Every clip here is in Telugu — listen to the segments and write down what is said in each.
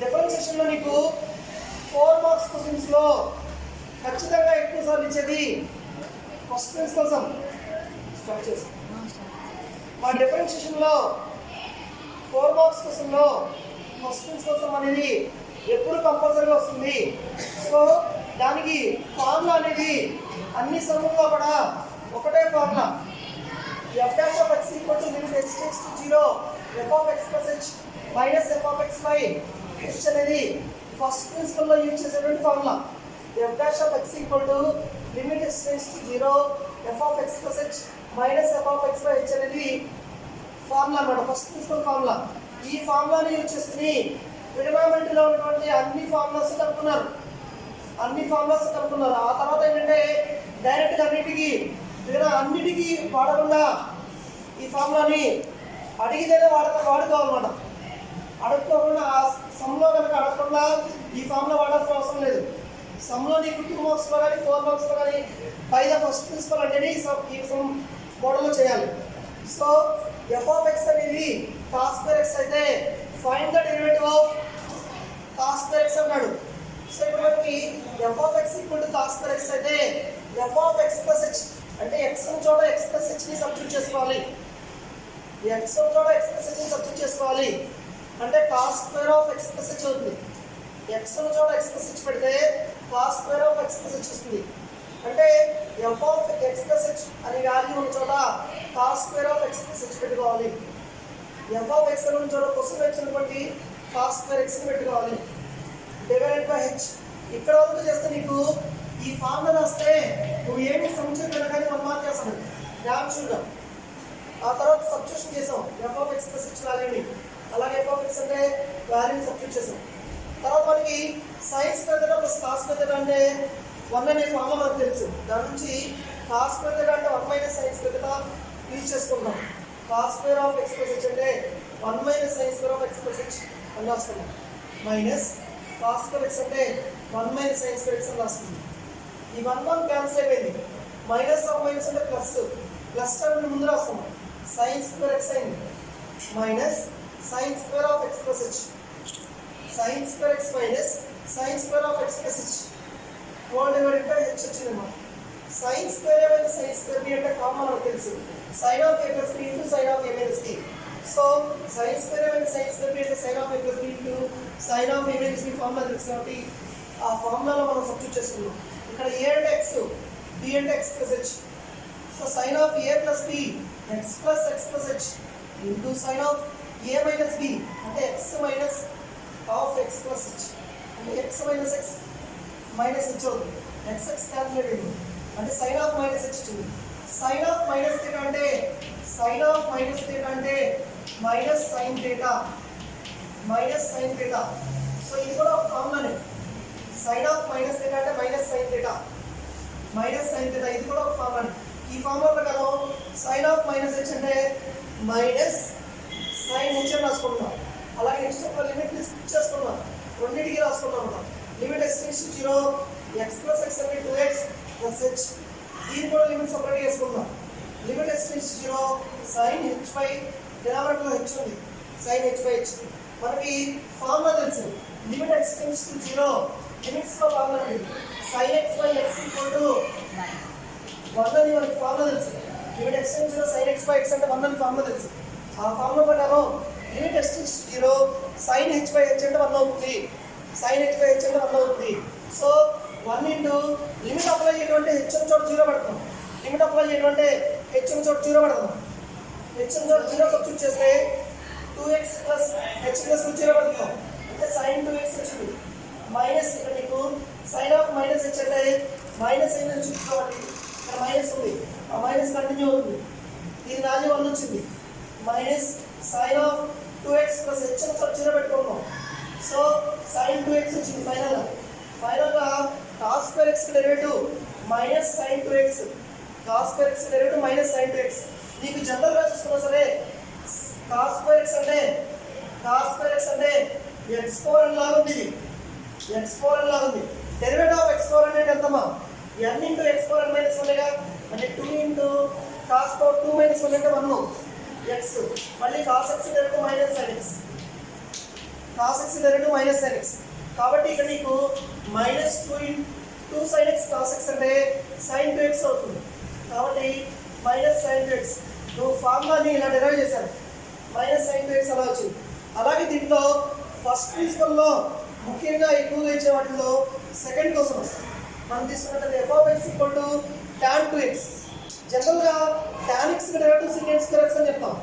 డిఫరెన్షియేషన్ లో నీకు 4 మార్క్స్ క్వశ్చన్స్ లో ఖచ్చితంగా ఎక్కువ సార్లు ఇచ్చేది ఫస్ట్ ప్రిన్సిపల్ సమ్. స్టార్ట్ చేసి మా డిఫరెన్షియేషన్ లో 4 మార్క్స్ క్వశ్చన్ లో ఫస్ట్ ప్రిన్సిపల్ సమ్ అనేది ఎప్పుడు కంపల్సరీగా వస్తుంది. సో దానికి ఫార్ములా అనేది అన్ని సమ్ముల్లో కూడా ఒకటే formula. f dash of x equal to limit x tends to 0 f of x plus h minus f of x by h అనేది ఫస్ట్ ప్రిన్సిపల్ లో యూజ్ చేసేటువంటి formula. f dash of x equal to limit x tends to 0 f of x plus h minus f of x by h అనేది ఫార్ములా అన్నమాట, ఫస్ట్ ప్రిన్సిపల్ ఫార్ములా. ఈ ఫార్ములాని యూజ్ చేసుకుని ట్రిగోనోమెట్రీలో ఉన్నటువంటి అన్ని ఫార్ములాస్ కనుక్కున్నారు. ఆ తర్వాత ఏంటంటే డైరెక్ట్గా అన్నిటికీ వాడకుండా ఈ ఫార్ములాని అడిగితేనే వాడుకోవాలన్నమాట. అడుక్కోకుండా ఆ సమ్లో కనుక అడగకుండా ఈ ఫార్ములా వాడాల్సిన అవసరం లేదు. సమ్లో నీకు 2 మార్క్స్లో కానీ 4 మార్క్స్లో కానీ బై ద ఫస్ట్ ప్రిన్సిపల్ అంటేనే ఈ సమ్ మోడల్లో చేయాలి. సో ఎఫ్ ఆఫ్ ఎక్స్ అనేది కాస్ స్క్వేర్ ఎక్స్ అయితే find the derivative of cos square x అన్నాడు. సో ఇప్పుడు మనకి f of x equal to cos square x అయితే f of x plus h అంటే ఎక్స్ చోట ఎక్స్ ప్లస్ హెచ్ని సబ్స్టిట్యూట్ చేసుకోవాలి. అంటే cos square of x plus h అవుతుంది. ఎక్స్ చోట ఎక్స్ ప్లస్ హెచ్ పెడితే cos square of x plus h వస్తుంది. అంటే f of x plus H అనే వాల్యూ ఉన్న చోట cos square of x plus H పెట్టుకోవాలి. ఎఫ్ ఆఫ్ ఎక్స్ ఉన్న చోట క్వశ్చన్ వచ్చినటువంటి కాస్ స్క్వేర్ ఎక్స్ని పెట్టుకోవాలి. Divided by H. ఇక్కడ వరకు చేస్తే నీకు ఈ ఫార్ములా వస్తే నువ్వు ఏమి సంక్షేపం కానీ 1 మార్క్ చేస్తాను డ్యామ్ షూర్గా. ఆ తర్వాత సబ్స్టిట్యూషన్ చేసాం F of x plus H వాల్యూని, అలాగే ఎఫ్ ఆఫ్ ఎక్స్ అంటే వాల్యూని సబ్స్టిట్యూట్ చేసాం. తర్వాత మనకి సైన్స్ పెద్దగా ప్లస్ కాస్ పెద్దగా అంటే 1 అనే ఫార్ములా మనకు తెలుసు. దాని నుంచి కాస్ పెద్దగా అంటే 1 మైనస్ సైన్స్ పెద్దగా యూజ్ చేసుకుంటాం. Cos square of x plus h అంటే 1 minus sines square of x plus h అని రాసుకున్నాం. మైనస్ కాస్ స్క్వేర్ ఎక్స్ అంటే 1 మైనస్ సైన్స్ స్క్వేర్ ఎక్స్ అని రాస్తుంది. ఈ 1 క్యాన్సిల్ అయిపోయింది. మైనస్ ఆఫ్ మైనస్ అంటే ప్లస్ టర్మ్ ముందు రాస్తున్నాం. సైన్స్ స్క్వేర్ ఎక్స్ అయింది minus sines square of x plus h. Sines square x minus sines square of x plus h whole divided by h వచ్చింది అన్నమాట. సైన్స్ స్క్వేర్ ఏమైనా సైన్స్ స్క్వేర్ బి అంటే కామన్ మనకు తెలుసు. Sine of A plus B into sine of A minus B. So sines square ఏమైనా సైన్స్ స్క్వేర్ బి అంటే sine of A plus B into sine of A minus B formula తెలుసు కాబట్టి ఆ ఫార్ములాలో మనం సబ్స్టిట్యూట్ చేసుకున్నాం. ఇక్కడ ఏ అంటే ఎక్స్, బి అంటే x plus h. So sine of A plus B x plus h into sine of A minus B అంటే x minus of x plus h అంటే x minus x minus h అవుతుంది. ఎక్స్ క్యాల్కులేట్ అయింది అంటే సైన్ ఆఫ్ మైనస్ హెచ్ వచ్చింది. సైన్ ఆఫ్ మైనస్ థీటా అంటే మైనస్ సైన్ థీటా. సో ఇది కూడా ఒక ఫార్ములానే. సైన్ ఆఫ్ మైనస్ థీటా అంటే మైనస్ సైన్ థీటా ఇది కూడా ఒక ఫార్ములానే. ఈ ఫార్ములా ప్రకారం సైన్ ఆఫ్ మైనస్ హెచ్ అంటే మైనస్ సైన్ హెచ్ అని రాసుకుంటున్నాం. అలాగే నెక్స్ట్ ఒక లిమిట్ని స్ప్లిట్ చేసుకున్నాం, రెండింటికి రాసుకున్నాం అన్నమాట. Limit x tends to 0 x plus x అంటే 2x ప్లస్ హెచ్. దీని కూడా లిమిట్ సపరేట్ చేసుకుందాం. Limit x tends to 0 sine h by డినామినేటర్లో హెచ్ ఉంది, సైన్ హెచ్ బై హెచ్. మనకి ఫార్ములా తెలుసు. లిమిట్ ఎక్స్ టెండ్స్ టు 0 లిమిట్స్లో ఫార్ములా ఉంది. Sine x by x equal to 1 అని మనకి ఫార్ములా తెలుసు. Limit x tends to 0 sine x by x అంటే 1 అని ఫార్ములా తెలుసు. ఆ ఫార్ములా ప్రకారం limit x tends to 0 sine h by h అంటే 1 అవుతుంది. సో 1 ఇంటూ లిమిట్ అప్లై చేయడం హెచ్ అని చోట 0 పెడతాం. లిమిట్ అప్లై చేయడం హెచ్ అని చోట 0 పెడతాం. హెచ్ అని చోట 0 సబ్స్టిట్యూట్ చేస్తే 2x ప్లస్ హెచ్ ప్లస్ 0 పెడతాం అంటే సైన్ 2x వచ్చింది. మైనస్ ఇక్కడ నీకు సైన్ ఆఫ్ మైనస్ హెచ్ అంటే మైనస్ అయిన చూసుకోవాలి. ఇక్కడ మైనస్ ఉంది, ఆ మైనస్ కంటిన్యూ అవుతుంది. దీని వాల్యూ 1 వచ్చింది. Minus sine of 2x plus h అని చోట 0 పెట్టుకున్నాం. సో సైన్ 2x వచ్చింది. ఫైనల్గా cos square x derivative minus sine 2x. Cos square x derivative minus sine 2x. నీకు జనరల్గా చూసుకున్నా సరే కాస్ స్క్వేర్ ఎక్స్ అంటే x4n లాగా ఉంది. డెరివేటివ్ ఆఫ్ x4n అంటే ఎంతమ్మా? n ఇంటూ x4n మైనస్ 1గా అంటే 2 ఇంటూ కాస్ పవర్ 2 మైనస్ 1 అంటే 1 x. మళ్ళీ cos X derivative minus sign X cos X derivative minus sign X. కాబట్టి ఇక్కడ నీకు minus 2 sign X cos X అంటే సైన్ 2x అవుతుంది. కాబట్టి మైనస్ సైన్ 2x నువ్వు ఫార్ములాని ఇలా డెరైవ్ చేశాను, మైనస్ సైన్ 2x అలా వచ్చింది. అలాగే దీంట్లో ఫస్ట్ ప్రిన్సిపల్లో ముఖ్యంగా ఎక్కువగా ఇచ్చే వాటిలో సెకండ్ కోసం మనం తీసుకున్నట్టు f(x) tan 2x. జనరల్గా tan x derivative sec x అని చెప్తాం.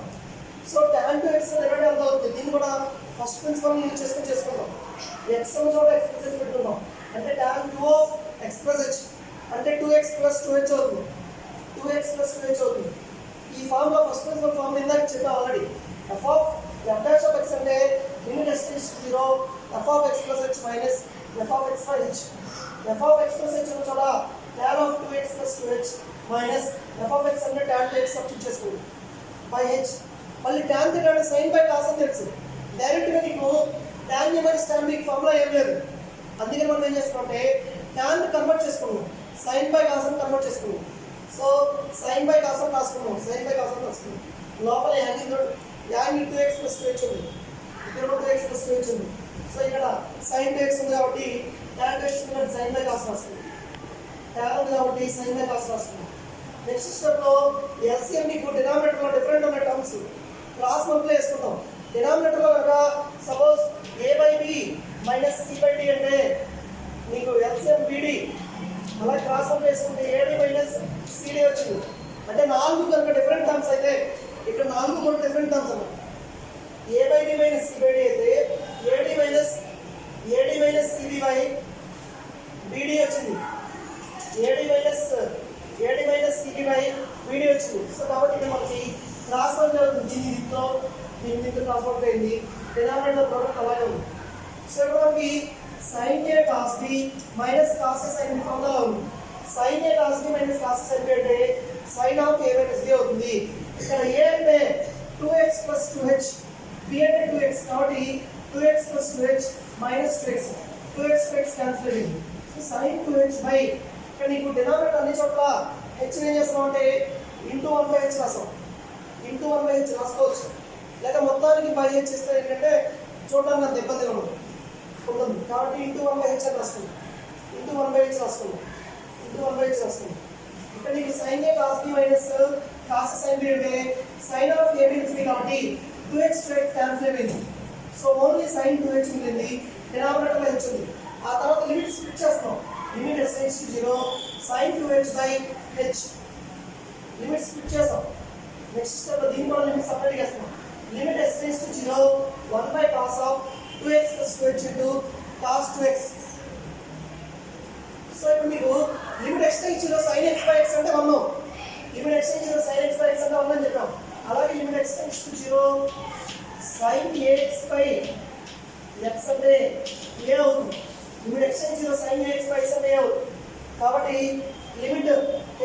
సో tan 2x డెరివేటివ్ ఎంత అవుతుంది, దీన్ని కూడా ఫస్ట్ ప్రిన్సిపల్ యూజ్ చేసుకుందాం. x చోట ఎక్స్ప్రెస్ పెట్టుకుందాం అంటే tan 2 of x plus h అంటే 2x plus 2h అవుతుంది. 2x plus 2h అవుతుంది. ఈ ఫార్ములా ఫస్ట్ ప్రిన్సిపల్ ఫార్ములా ఇందాక చెప్పాం ఆల్రెడీ. f(x) అంటే limit x → 0 f(x plus h minus f(x by h). f(x plus h చోట tan of 2x plus 2h minus f(x) అంటే tan 2x సబ్స్టిట్యూట్ చేసుకోండి by h. మళ్ళీ tan θ అంటే sin by cos అని తెలుసు. డైరెక్ట్గా నీకు tan a minus tan b formula ఏం లేదు. అందుకని మనం ఏం చేస్తామంటే tan కన్వర్ట్ చేసుకున్నాం, sin by cos అని కన్వర్ట్ చేసుకున్నాం. సో sin by cos అని రాసుకున్నాం, sin by cos అని రాసుకున్నాం. లోపల యాంగిల్ 2x plus 2h ఉంది, ఇక్కడ 2x plus 2h ఉంది. సో ఇక్కడ sin 2x ఉంది కాబట్టి tan 2x ఉంది, sin by cos రాసుకున్నాం. tan ఉంది కాబట్టి sin by cos రాసుకున్నాం. నెక్స్ట్ స్టెప్లో LCM నీకు డినామినేటర్లో డిఫరెంట్ ఉన్న టర్మ్స్ క్రాస్ మల్టిప్లై చేసుకుంటాం. డినామినేటర్లో కనుక సపోజ్ a/b మైనస్ c/d అంటే నీకు LCM BD, అలా క్రాస్ మల్టిప్లై చేసుకుంటే AD మైనస్ CD వచ్చింది. అంటే 4 కనుక డిఫరెంట్ టర్మ్స్ అయితే ఇక్కడ 4 కూడా డిఫరెంట్ టర్మ్స్ అన్నమాట. a/b మైనస్ c/d అయితే AD minus CD by BD వచ్చింది, AD minus CD by BD వచ్చింది. సో కాబట్టి ఇక్కడ మనకి క్రాస్ మల్టిప్లై అవుతుంది. దీంతో క్రాస్ మల్టిప్లై అయింది, డినామినేటర్ ప్రోడక్ట్ అలాగే ఉంది. సో ఇక్కడ మనకి sin a cos b minus cos a sin b formula ఉంది. sin a cos b minus cos a sin b అంటే sin of a minus b అవుతుంది. ఇక్కడ a అంటే 2x plus 2h, b అంటే 2x కాబట్టి 2x plus 2h minus 2x cancel అయింది. సో sin 2h బై ఇక్కడ నీకు డినామినేటర్ అన్ని చోట్ల h ఏం చేస్తాం అంటే ఇంటూ 1/h రాస్తాం, ఇంటూ 1/h రాసుకోవచ్చు. లేదా మొత్తానికి బై h ఇస్తే ఏంటంటే చూడడానికి అంత ఇబ్బందిగా ఉంటుంది కాబట్టి ఇంటూ 1/h అని రాసుకుందాం, ఇంటూ 1/h రాసుకుందాం. ఇక్కడ నీకు sin a cos b minus cos a sin b అంటే sin of a b కాబట్టి 2x క్యాన్సిల్ అయింది. సో ఓన్లీ sin 2h ఉంటుంది, డినామినేటర్లో h ఉంది. ఆ తర్వాత లిమిట్ స్ప్లిట్ చేస్తాం, limit s → 0 sin 2h by h limit split చేస్తాం. నెక్స్ట్ స్టెప్ దీని కూడా లిమిట్ సపరేట్ చేస్తాం. Limit s → 0 1/cos of 2x plus 2h into cos 2x. So ఇప్పుడు మీకు limit x → 0 sin x by x అంటే 1, limit x → 0 sin x by x అంటే 1 అని చెప్పాం. అలాగే limit x → 0 sin ax by x అంటే a అవుతుంది. Limit x → 0 sin ax by x అంటే a అవుతుంది. కాబట్టి limit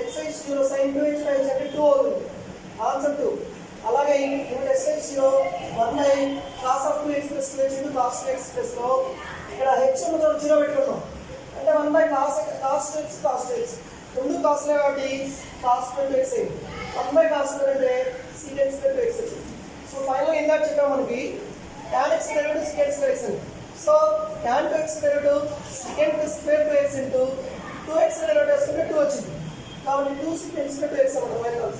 x → 0 sin 2h by h అంటే 2 అవుతుంది, ఆన్సర్ 2. అలాగే limit x → 0 1/cos of 2x plus 2h into cos 2x plus లో ఇక్కడ h ఉన్న చోట 0 పెట్టుకున్నాం అంటే 1/cos 2x రెండు కాస్లే కాబట్టి cos 2x అయింది. 1/cos 2 అంటే sec 2x వచ్చింది. సో ఫైనల్ ఇందాక చెప్పాం మనకి tan x derivative sec 2x అని. So tan 2x derivative sec 2x into 2x derivative వేసుకుంటే 2 వచ్చింది కాబట్టి 2 sec 2x అన్నమాట ఫైనల్.